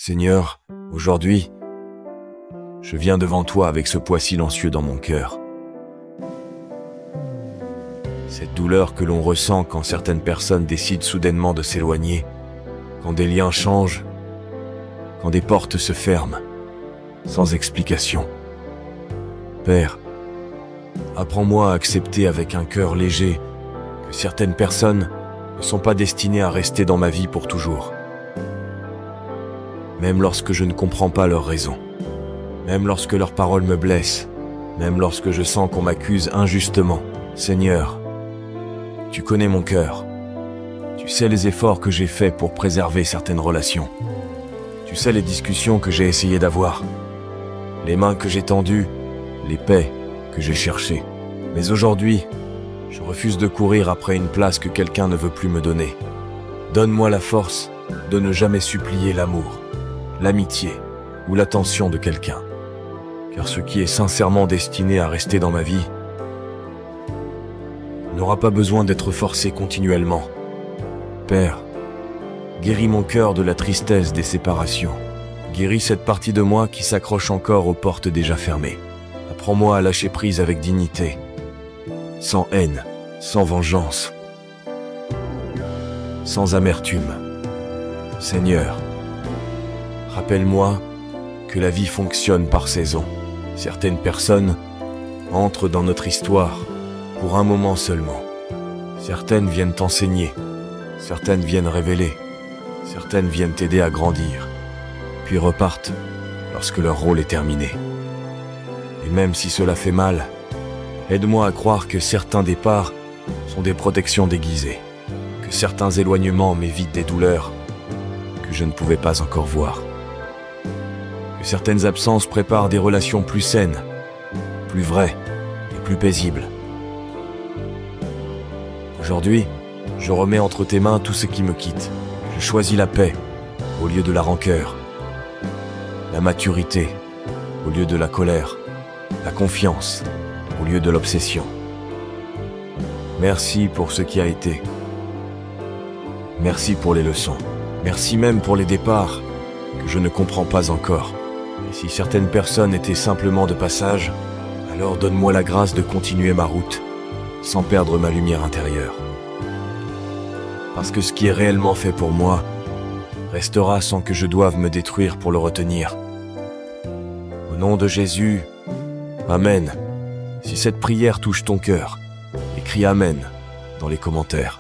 Seigneur, aujourd'hui, je viens devant toi avec ce poids silencieux dans mon cœur. Cette douleur que l'on ressent quand certaines personnes décident soudainement de s'éloigner, quand des liens changent, quand des portes se ferment, sans explication. Père, apprends-moi à accepter avec un cœur léger que certaines personnes ne sont pas destinées à rester dans ma vie pour toujours. Même lorsque je ne comprends pas leurs raisons, même lorsque leurs paroles me blessent, même lorsque je sens qu'on m'accuse injustement. Seigneur, tu connais mon cœur. Tu sais les efforts que j'ai faits pour préserver certaines relations. Tu sais les discussions que j'ai essayé d'avoir, les mains que j'ai tendues, les paix que j'ai cherchées. Mais aujourd'hui, je refuse de courir après une place que quelqu'un ne veut plus me donner. Donne-moi la force de ne jamais supplier l'amour, l'amitié ou l'attention de quelqu'un. Car ce qui est sincèrement destiné à rester dans ma vie n'aura pas besoin d'être forcé continuellement. Père, guéris mon cœur de la tristesse des séparations. Guéris cette partie de moi qui s'accroche encore aux portes déjà fermées. Apprends-moi à lâcher prise avec dignité, sans haine, sans vengeance, sans amertume. Seigneur, rappelle-moi que la vie fonctionne par saison. Certaines personnes entrent dans notre histoire pour un moment seulement. Certaines viennent t'enseigner, certaines viennent révéler, certaines viennent t'aider à grandir, puis repartent lorsque leur rôle est terminé. Et même si cela fait mal, aide-moi à croire que certains départs sont des protections déguisées, que certains éloignements m'évitent des douleurs que je ne pouvais pas encore voir, que certaines absences préparent des relations plus saines, plus vraies et plus paisibles. Aujourd'hui, je remets entre tes mains tout ce qui me quitte. Je choisis la paix au lieu de la rancœur, la maturité au lieu de la colère, la confiance au lieu de l'obsession. Merci pour ce qui a été. Merci pour les leçons. Merci même pour les départs que je ne comprends pas encore. Et si certaines personnes étaient simplement de passage, alors donne-moi la grâce de continuer ma route sans perdre ma lumière intérieure. Parce que ce qui est réellement fait pour moi restera sans que je doive me détruire pour le retenir. Au nom de Jésus, Amen. Si cette prière touche ton cœur, écris Amen dans les commentaires.